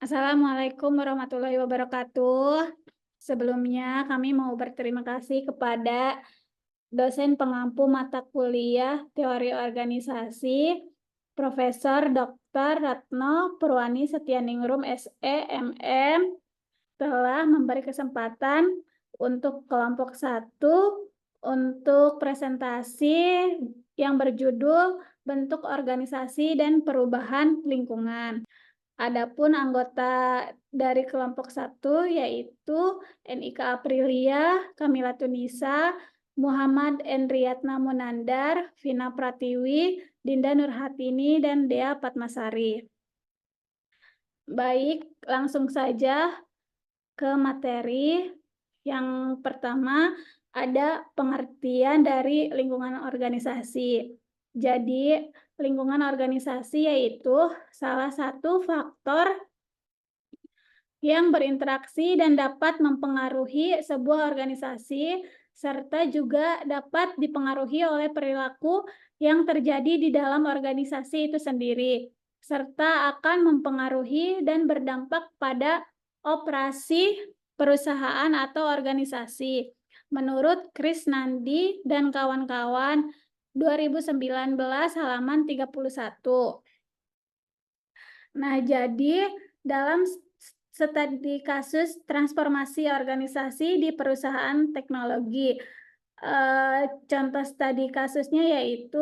Assalamualaikum warahmatullahi wabarakatuh. Sebelumnya kami mau berterima kasih kepada dosen pengampu mata kuliah Teori Organisasi, Profesor Dr. Ratno Purwani Setyaningrum SE MM telah memberi kesempatan untuk kelompok 1 untuk presentasi yang berjudul Bentuk Organisasi dan Perubahan Lingkungan. Adapun anggota dari kelompok 1 yaitu Nika Aprilia, Kamila Tunisa, Muhammad Endriyatna Munandar, Vina Pratiwi, Dinda Nurhatini, dan Dea Patmasari. Baik, langsung saja ke materi. Yang pertama ada pengertian dari lingkungan organisasi. Jadi, lingkungan organisasi yaitu salah satu faktor yang berinteraksi dan dapat mempengaruhi sebuah organisasi, serta juga dapat dipengaruhi oleh perilaku yang terjadi di dalam organisasi itu sendiri, serta akan mempengaruhi dan berdampak pada operasi perusahaan atau organisasi. Menurut Chris Nandi dan kawan-kawan, 2019 halaman 31. Nah, jadi dalam studi kasus transformasi organisasi di perusahaan teknologi, contoh studi kasusnya yaitu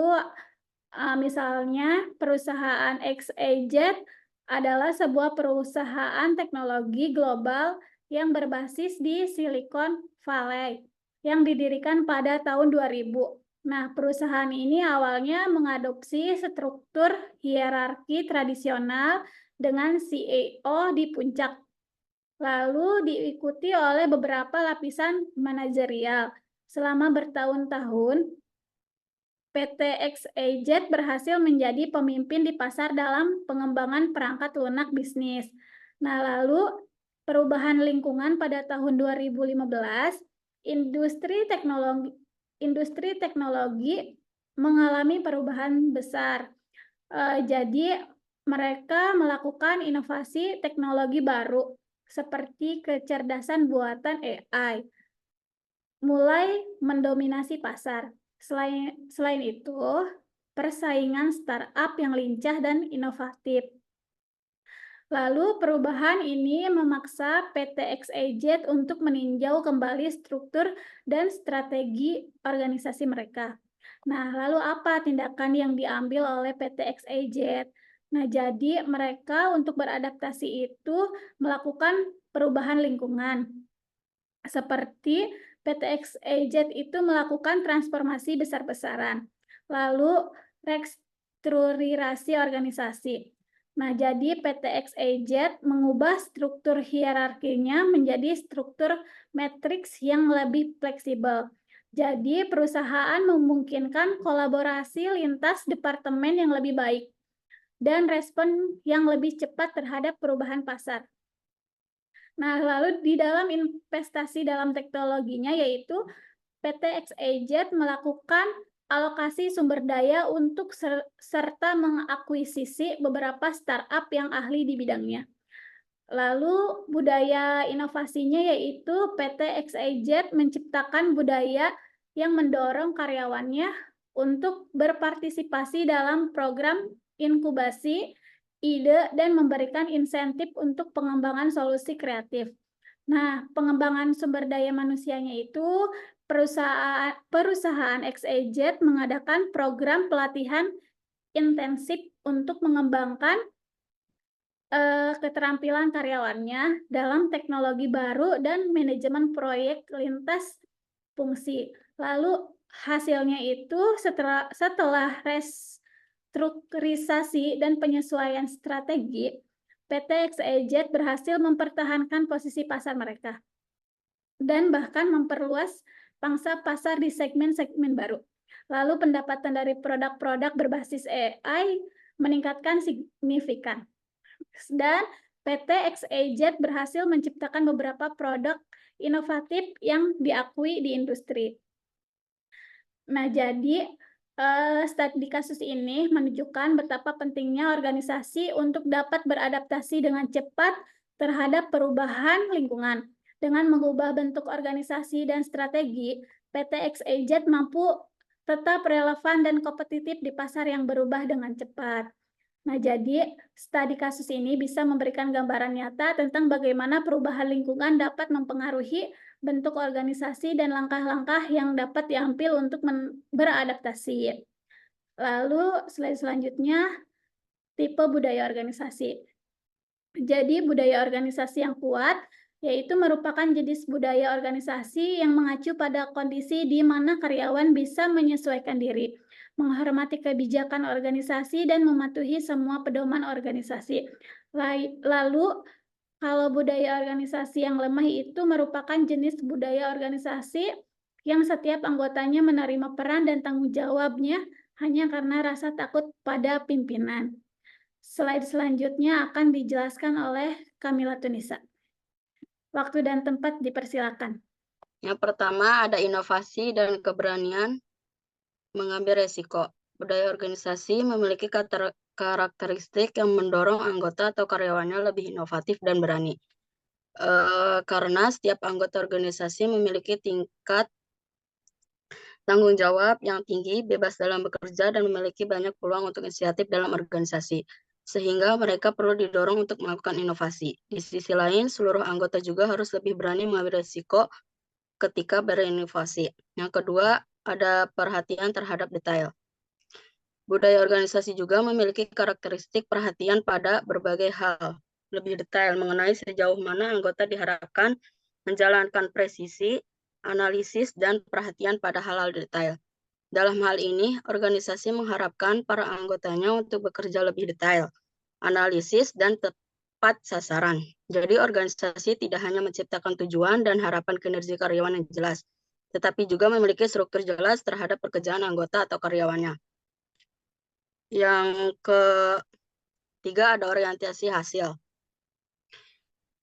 misalnya perusahaan XYZ adalah sebuah perusahaan teknologi global yang berbasis di Silicon Valley yang didirikan pada tahun 2000. Nah, perusahaan ini awalnya mengadopsi struktur hierarki tradisional dengan CEO di puncak, lalu diikuti oleh beberapa lapisan manajerial. Selama bertahun-tahun, PT XYZ berhasil menjadi pemimpin di pasar dalam pengembangan perangkat lunak bisnis. Nah, lalu perubahan lingkungan pada tahun 2015, industri teknologi mengalami perubahan besar. Jadi mereka melakukan inovasi teknologi baru seperti kecerdasan buatan AI, mulai mendominasi pasar. Selain itu, persaingan startup yang lincah dan inovatif. Lalu perubahan ini memaksa PT XYZ untuk meninjau kembali struktur dan strategi organisasi mereka. Nah, lalu apa tindakan yang diambil oleh PT XYZ? Nah, jadi mereka untuk beradaptasi itu melakukan perubahan lingkungan. Seperti PT XYZ itu melakukan transformasi besar-besaran. Lalu restrukturisasi organisasi. Nah, jadi PT XYZ mengubah struktur hierarkinya menjadi struktur matriks yang lebih fleksibel. Jadi, perusahaan memungkinkan kolaborasi lintas departemen yang lebih baik dan respon yang lebih cepat terhadap perubahan pasar. Nah, lalu di dalam investasi dalam teknologinya yaitu PT XYZ melakukan alokasi sumber daya untuk serta mengakuisisi beberapa startup yang ahli di bidangnya. Lalu budaya inovasinya yaitu PT XYZ menciptakan budaya yang mendorong karyawannya untuk berpartisipasi dalam program inkubasi ide dan memberikan insentif untuk pengembangan solusi kreatif. Nah, pengembangan sumber daya manusianya itu perusahaan XYZ mengadakan program pelatihan intensif untuk mengembangkan keterampilan karyawannya dalam teknologi baru dan manajemen proyek lintas fungsi. Lalu hasilnya itu setelah restrukturisasi dan penyesuaian strategi, PT XYZ berhasil mempertahankan posisi pasar mereka dan bahkan memperluas pangsa pasar di segmen-segmen baru. Lalu pendapatan dari produk-produk berbasis AI meningkatkan signifikan. Dan PT XYZ berhasil menciptakan beberapa produk inovatif yang diakui di industri. Nah, jadi Studi kasus ini menunjukkan betapa pentingnya organisasi untuk dapat beradaptasi dengan cepat terhadap perubahan lingkungan. Dengan mengubah bentuk organisasi dan strategi, PT XYZ mampu tetap relevan dan kompetitif di pasar yang berubah dengan cepat. Nah, jadi studi kasus ini bisa memberikan gambaran nyata tentang bagaimana perubahan lingkungan dapat mempengaruhi bentuk organisasi dan langkah-langkah yang dapat diambil untuk beradaptasi. Lalu slide selanjutnya, tipe budaya organisasi. Jadi budaya organisasi yang kuat yaitu merupakan jenis budaya organisasi yang mengacu pada kondisi di mana karyawan bisa menyesuaikan diri, menghormati kebijakan organisasi, dan mematuhi semua pedoman organisasi. Lalu, kalau budaya organisasi yang lemah itu merupakan jenis budaya organisasi yang setiap anggotanya menerima peran dan tanggung jawabnya hanya karena rasa takut pada pimpinan. Slide selanjutnya akan dijelaskan oleh Kamila Tunisa. Waktu dan tempat dipersilakan. Yang pertama ada inovasi dan keberanian mengambil resiko. Budaya organisasi memiliki karakteristik yang mendorong anggota atau karyawannya lebih inovatif dan berani. Karena setiap anggota organisasi memiliki tingkat tanggung jawab yang tinggi, bebas dalam bekerja, dan memiliki banyak peluang untuk inisiatif dalam organisasi, sehingga mereka perlu didorong untuk melakukan inovasi. Di sisi lain, seluruh anggota juga harus lebih berani mengambil risiko ketika berinovasi. Yang kedua, ada perhatian terhadap detail. Budaya organisasi juga memiliki karakteristik perhatian pada berbagai hal, lebih detail mengenai sejauh mana anggota diharapkan menjalankan presisi, analisis, dan perhatian pada hal-hal detail. Dalam hal ini, organisasi mengharapkan para anggotanya untuk bekerja lebih detail, analisis, dan tepat sasaran. Jadi organisasi tidak hanya menciptakan tujuan dan harapan kinerja karyawan yang jelas, tetapi juga memiliki struktur jelas terhadap pekerjaan anggota atau karyawannya. Yang ketiga ada orientasi hasil.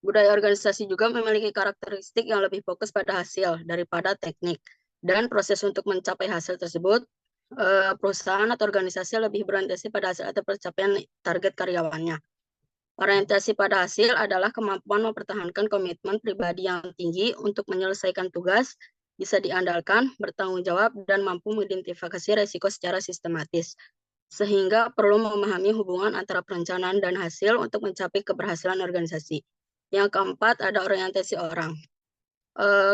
Budaya organisasi juga memiliki karakteristik yang lebih fokus pada hasil daripada teknik. Dan proses untuk mencapai hasil tersebut, perusahaan atau organisasi lebih berorientasi pada hasil atau pencapaian target karyawannya. Orientasi pada hasil adalah kemampuan mempertahankan komitmen pribadi yang tinggi untuk menyelesaikan tugas, bisa diandalkan, bertanggung jawab, dan mampu mengidentifikasi risiko secara sistematis. Sehingga perlu memahami hubungan antara perencanaan dan hasil untuk mencapai keberhasilan organisasi. Yang keempat ada orientasi orang.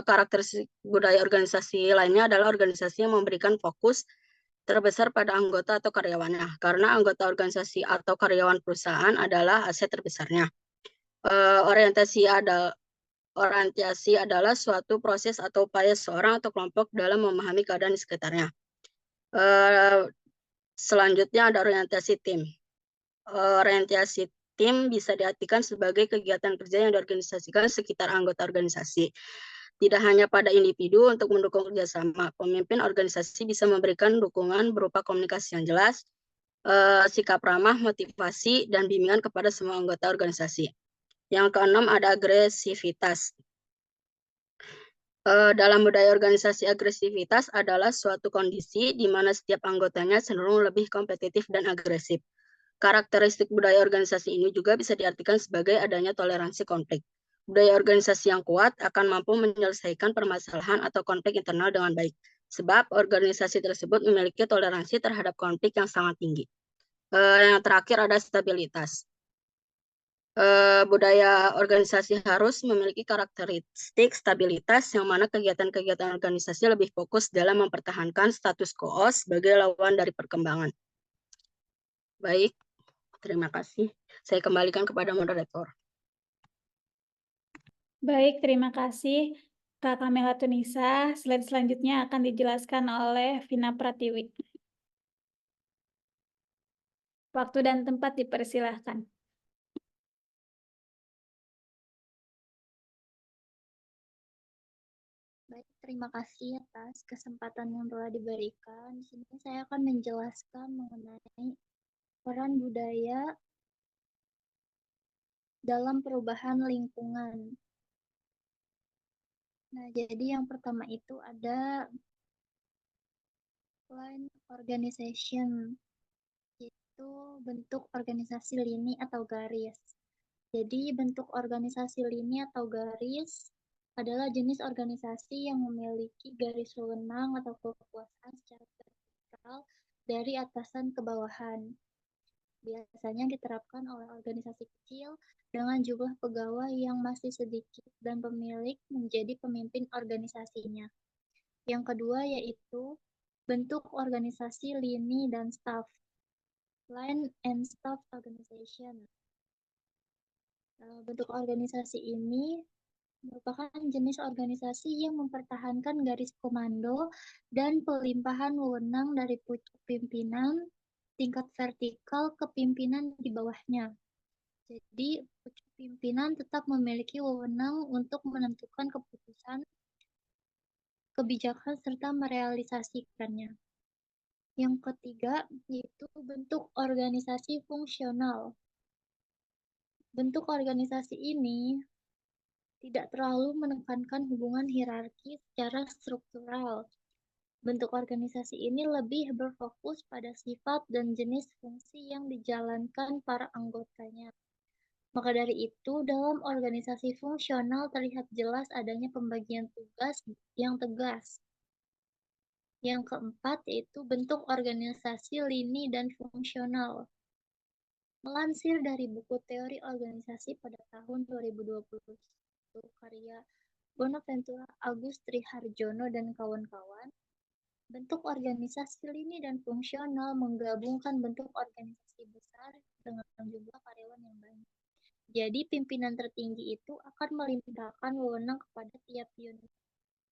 Karakteristik budaya organisasi lainnya adalah organisasi yang memberikan fokus terbesar pada anggota atau karyawannya, karena anggota organisasi atau karyawan perusahaan adalah aset terbesarnya. Orientasi adalah suatu proses atau upaya seorang atau kelompok dalam memahami keadaan di sekitarnya. Selanjutnya ada orientasi tim. Orientasi tim bisa diartikan sebagai kegiatan kerja yang diorganisasikan sekitar anggota organisasi. Tidak hanya pada individu untuk mendukung kerjasama, pemimpin organisasi bisa memberikan dukungan berupa komunikasi yang jelas, sikap ramah, motivasi, dan bimbingan kepada semua anggota organisasi. Yang keenam ada agresivitas. Dalam budaya organisasi, agresivitas adalah suatu kondisi di mana setiap anggotanya cenderung lebih kompetitif dan agresif. Karakteristik budaya organisasi ini juga bisa diartikan sebagai adanya toleransi konflik. Budaya organisasi yang kuat akan mampu menyelesaikan permasalahan atau konflik internal dengan baik, sebab organisasi tersebut memiliki toleransi terhadap konflik yang sangat tinggi. Yang terakhir ada stabilitas. Budaya organisasi harus memiliki karakteristik stabilitas yang mana kegiatan-kegiatan organisasi lebih fokus dalam mempertahankan status quo sebagai lawan dari perkembangan. Baik, terima kasih. Saya kembalikan kepada moderator. Baik, terima kasih Kak Kamila Tunisa. Slide selanjutnya akan dijelaskan oleh Vina Pratiwi. Waktu dan tempat dipersilahkan. Baik, terima kasih atas kesempatan yang telah diberikan. Di sini saya akan menjelaskan mengenai peran budaya dalam perubahan lingkungan. Nah, jadi yang pertama itu ada Line organization itu bentuk organisasi lini atau garis. Jadi bentuk organisasi lini atau garis adalah jenis organisasi yang memiliki garis wewenang atau kekuasaan secara vertikal dari atasan ke bawahan. Biasanya diterapkan oleh organisasi kecil dengan jumlah pegawai yang masih sedikit dan pemilik menjadi pemimpin organisasinya. Yang kedua yaitu bentuk organisasi lini dan staff. Line and staff organization. Bentuk organisasi ini merupakan jenis organisasi yang mempertahankan garis komando dan pelimpahan wewenang dari pucuk pimpinan tingkat vertikal ke pimpinan di bawahnya. Jadi, pucuk pimpinan tetap memiliki wewenang untuk menentukan keputusan, kebijakan, serta merealisasikannya. Yang ketiga, yaitu bentuk organisasi fungsional. Bentuk organisasi ini tidak terlalu menekankan hubungan hierarki secara struktural. Bentuk organisasi ini lebih berfokus pada sifat dan jenis fungsi yang dijalankan para anggotanya. Maka dari itu, dalam organisasi fungsional terlihat jelas adanya pembagian tugas yang tegas. Yang keempat yaitu bentuk organisasi lini dan fungsional. Melansir dari buku Teori Organisasi pada tahun 2020, karya Bonaventura Agustri Harjono dan kawan-kawan, bentuk organisasi lini dan fungsional menggabungkan bentuk organisasi besar dengan jumlah karyawan yang banyak. Jadi pimpinan tertinggi itu akan melimpahkan wewenang kepada tiap unit.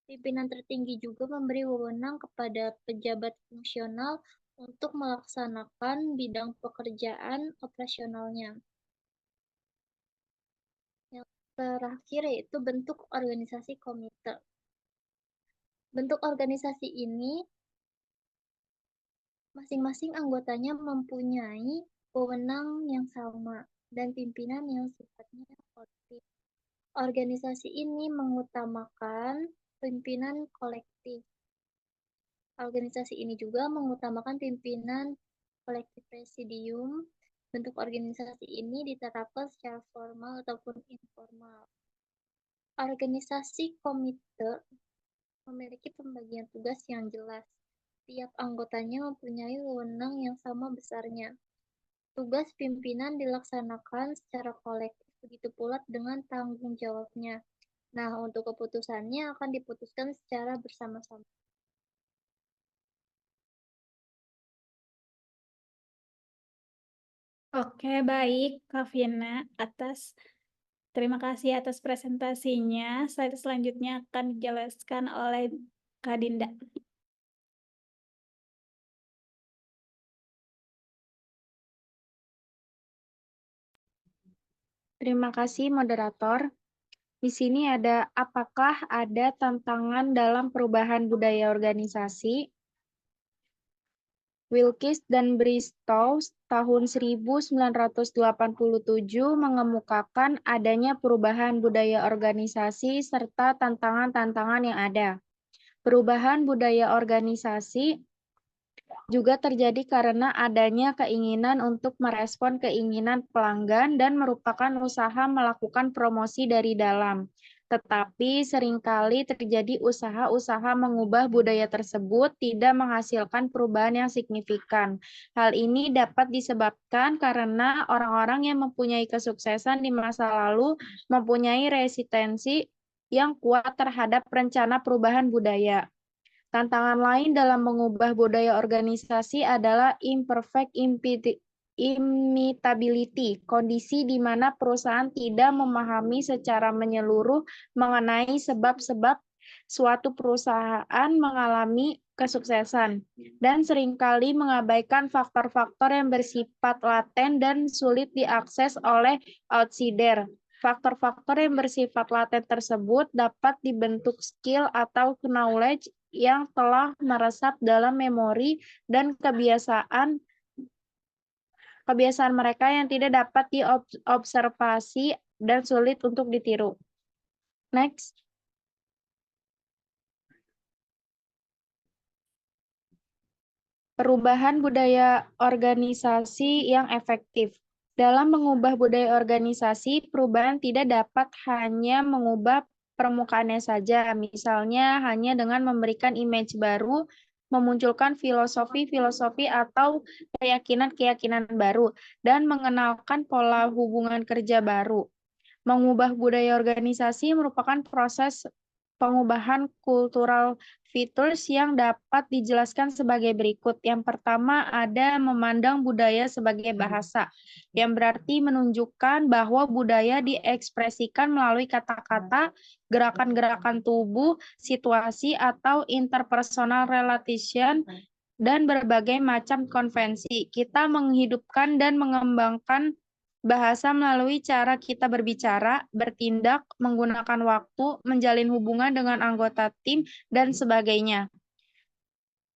Pimpinan tertinggi juga memberi wewenang kepada pejabat fungsional untuk melaksanakan bidang pekerjaan operasionalnya. Yang terakhir yaitu bentuk organisasi komite. Bentuk organisasi ini masing-masing anggotanya mempunyai wewenang yang sama dan pimpinan yang sifatnya kolektif. Organisasi ini mengutamakan pimpinan kolektif. Organisasi ini juga mengutamakan pimpinan kolektif presidium. Bentuk organisasi ini diterapkan secara formal ataupun informal. Organisasi komite memiliki pembagian tugas yang jelas. Tiap anggotanya mempunyai wewenang yang sama besarnya. Tugas pimpinan dilaksanakan secara kolektif, begitu pula dengan tanggung jawabnya. Nah, untuk keputusannya akan diputuskan secara bersama-sama. Oke, baik, Kak Vina. Terima kasih atas presentasinya. Slide selanjutnya akan dijelaskan oleh Kak Dinda. Terima kasih, moderator. Di sini apakah ada tantangan dalam perubahan budaya organisasi? Wilkes dan Bristow tahun 1987 mengemukakan adanya perubahan budaya organisasi serta tantangan-tantangan yang ada. Perubahan budaya organisasi juga terjadi karena adanya keinginan untuk merespon keinginan pelanggan dan merupakan usaha melakukan promosi dari dalam. Tetapi seringkali terjadi usaha-usaha mengubah budaya tersebut tidak menghasilkan perubahan yang signifikan. Hal ini dapat disebabkan karena orang-orang yang mempunyai kesuksesan di masa lalu mempunyai resistensi yang kuat terhadap rencana perubahan budaya. Tantangan lain dalam mengubah budaya organisasi adalah imperfect imitability, kondisi di mana perusahaan tidak memahami secara menyeluruh mengenai sebab-sebab suatu perusahaan mengalami kesuksesan, dan seringkali mengabaikan faktor-faktor yang bersifat laten dan sulit diakses oleh outsider. Faktor-faktor yang bersifat laten tersebut dapat dibentuk skill atau knowledge yang telah meresap dalam memori dan kebiasaan mereka yang tidak dapat diobservasi dan sulit untuk ditiru. Next. Perubahan budaya organisasi yang efektif. Dalam mengubah budaya organisasi, perubahan tidak dapat hanya mengubah permukaannya saja, misalnya hanya dengan memberikan image baru, memunculkan filosofi-filosofi atau keyakinan-keyakinan baru, dan mengenalkan pola hubungan kerja baru. Mengubah budaya organisasi merupakan proses pengubahan cultural features yang dapat dijelaskan sebagai berikut. Yang pertama ada memandang budaya sebagai bahasa, yang berarti menunjukkan bahwa budaya diekspresikan melalui kata-kata, gerakan-gerakan tubuh, situasi, atau interpersonal relation, dan berbagai macam konvensi. Kita menghidupkan dan mengembangkan bahasa melalui cara kita berbicara, bertindak, menggunakan waktu, menjalin hubungan dengan anggota tim, dan sebagainya.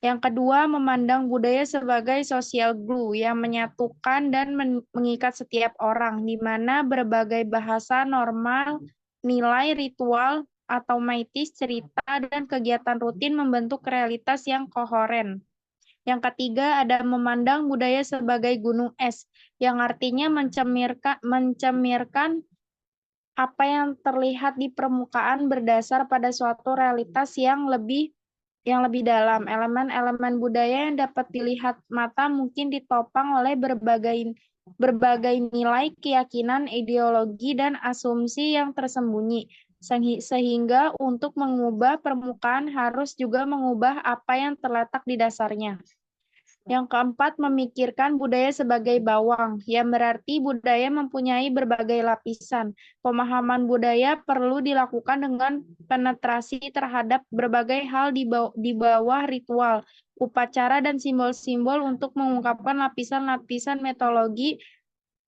Yang kedua, memandang budaya sebagai social glue yang menyatukan dan mengikat setiap orang, di mana berbagai bahasa normal, nilai, ritual, atau mitis, cerita, dan kegiatan rutin membentuk realitas yang kohoren. Yang ketiga ada memandang budaya sebagai gunung es, yang artinya mencemirkan apa yang terlihat di permukaan berdasar pada suatu realitas yang lebih dalam. Elemen-elemen budaya yang dapat dilihat mata mungkin ditopang oleh berbagai nilai, keyakinan, ideologi, dan asumsi yang tersembunyi. Sehingga untuk mengubah permukaan harus juga mengubah apa yang terletak di dasarnya. Yang keempat, memikirkan budaya sebagai bawang, yang berarti budaya mempunyai berbagai lapisan. Pemahaman budaya perlu dilakukan dengan penetrasi terhadap berbagai hal di bawah ritual, upacara, dan simbol-simbol untuk mengungkapkan lapisan-lapisan mitologi,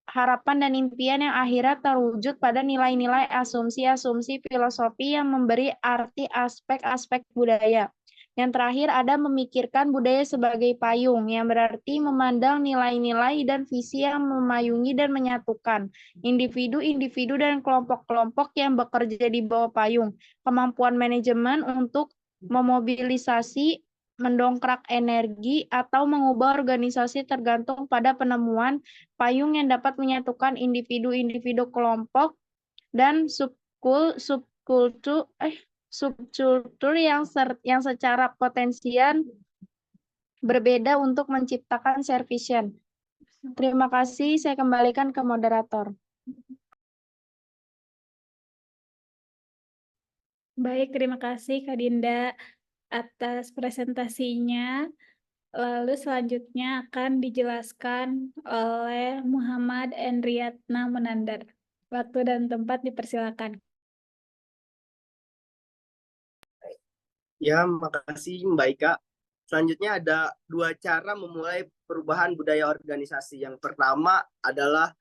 harapan, dan impian yang akhirnya terwujud pada nilai-nilai, asumsi-asumsi, filosofi yang memberi arti aspek-aspek budaya. Yang terakhir ada memikirkan budaya sebagai payung, yang berarti memandang nilai-nilai dan visi yang memayungi dan menyatukan individu-individu dan kelompok-kelompok yang bekerja di bawah payung. Kemampuan manajemen untuk memobilisasi, mendongkrak energi, atau mengubah organisasi tergantung pada penemuan payung yang dapat menyatukan individu-individu, kelompok, dan subkultur yang secara potensial berbeda untuk menciptakan servision. Terima kasih, saya kembalikan ke moderator. Baik, terima kasih Kak Dinda atas presentasinya. Lalu selanjutnya akan dijelaskan oleh Muhammad Endriatna Munandar. Waktu dan tempat dipersilakan. Ya, makasih Mbak Ika. Selanjutnya ada dua cara memulai perubahan budaya organisasi. Yang pertama adalah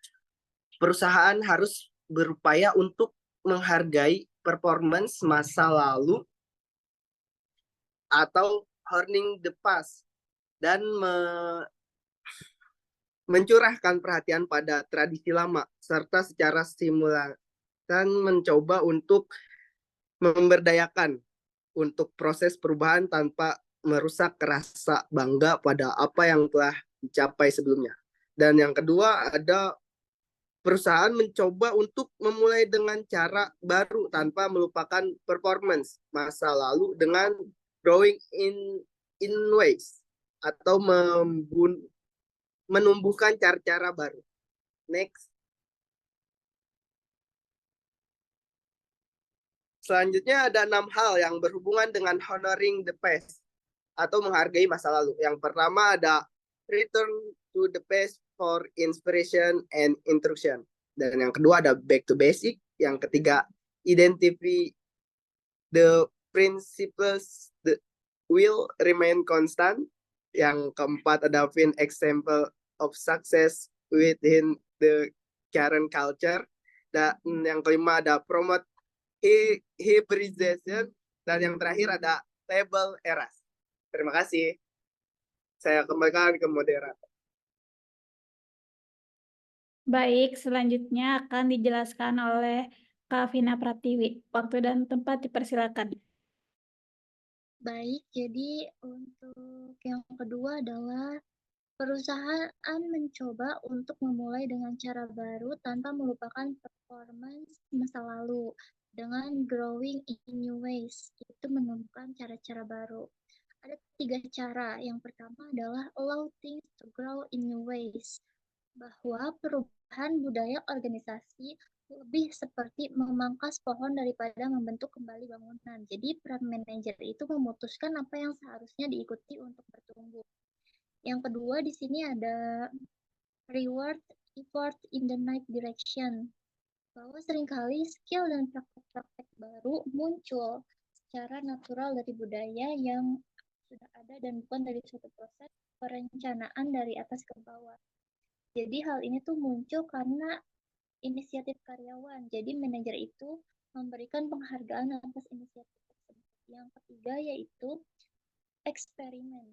perusahaan harus berupaya untuk menghargai performance masa lalu atau honing the past dan mencurahkan perhatian pada tradisi lama serta secara simultan mencoba untuk memberdayakan untuk proses perubahan tanpa merusak rasa bangga pada apa yang telah dicapai sebelumnya. Dan yang kedua ada perusahaan mencoba untuk memulai dengan cara baru tanpa melupakan performance masa lalu dengan growing in ways atau menumbuhkan cara-cara baru. Next. Selanjutnya ada 6 hal yang berhubungan dengan honoring the past atau menghargai masa lalu. Yang pertama ada return to the past for inspiration and instruction. Dan yang kedua ada back to basic. Yang ketiga identify the principles that will remain constant. Yang keempat ada find example of success within the current culture. Dan yang kelima ada promote hybridization, dan yang terakhir ada label eras. Terima kasih. Saya kembalikan ke moderator. Baik, selanjutnya akan dijelaskan oleh Kak Vina Pratiwi. Waktu dan tempat dipersilakan. Baik, jadi untuk yang kedua adalah perusahaan mencoba untuk memulai dengan cara baru tanpa melupakan performance masa lalu. Dengan growing in new ways, itu menemukan cara-cara baru. Ada 3 cara. Yang pertama adalah allow things to grow in new ways. Bahwa perubahan budaya organisasi lebih seperti memangkas pohon daripada membentuk kembali bangunan. Jadi peran manajer itu memutuskan apa yang seharusnya diikuti untuk bertumbuh. Yang kedua di sini ada reward effort in the right direction. Bahwa seringkali skill dan praktek-praktek baru muncul secara natural dari budaya yang sudah ada dan bukan dari suatu proses perencanaan dari atas ke bawah. Jadi hal ini tuh muncul karena inisiatif karyawan. Jadi manajer itu memberikan penghargaan atas inisiatif tersebut. Yang ketiga yaitu eksperimen.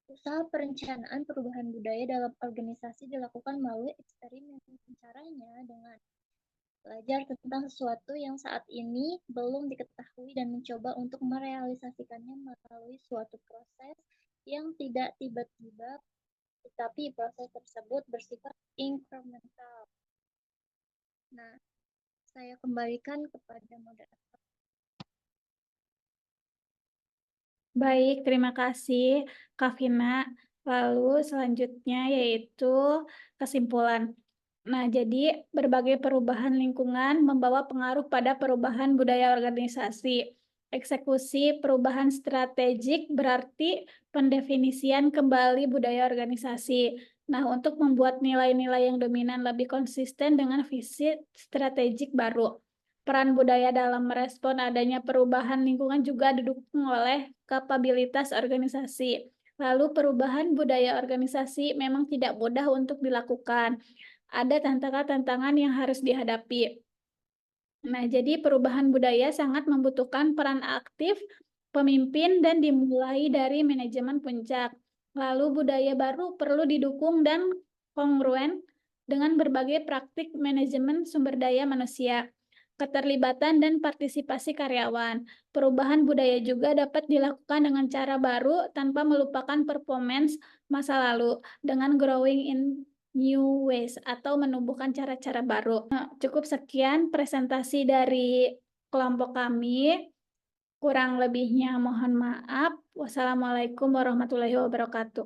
Usaha perencanaan perubahan budaya dalam organisasi dilakukan melalui eksperimen. Caranya dengan belajar tentang sesuatu yang saat ini belum diketahui dan mencoba untuk merealisasikannya melalui suatu proses yang tidak tiba-tiba, tetapi proses tersebut bersifat incremental. Nah, saya kembalikan kepada moderator. Baik, terima kasih Kak Vina. Lalu selanjutnya yaitu kesimpulan. Nah, jadi berbagai perubahan lingkungan membawa pengaruh pada perubahan budaya organisasi. Eksekusi perubahan strategik berarti pendefinisian kembali budaya organisasi. Nah, untuk membuat nilai-nilai yang dominan lebih konsisten dengan visi strategik baru. Peran budaya dalam merespon adanya perubahan lingkungan juga didukung oleh kapabilitas organisasi. Lalu perubahan budaya organisasi memang tidak mudah untuk dilakukan. Ada tantangan-tantangan yang harus dihadapi. Nah, jadi perubahan budaya sangat membutuhkan peran aktif pemimpin dan dimulai dari manajemen puncak. Lalu budaya baru perlu didukung dan kongruen dengan berbagai praktik manajemen sumber daya manusia, keterlibatan dan partisipasi karyawan. Perubahan budaya juga dapat dilakukan dengan cara baru tanpa melupakan performance masa lalu dengan growing in new ways atau menumbuhkan cara-cara baru. Nah, cukup sekian presentasi dari kelompok kami. Kurang lebihnya mohon maaf. Wassalamualaikum warahmatullahi wabarakatuh.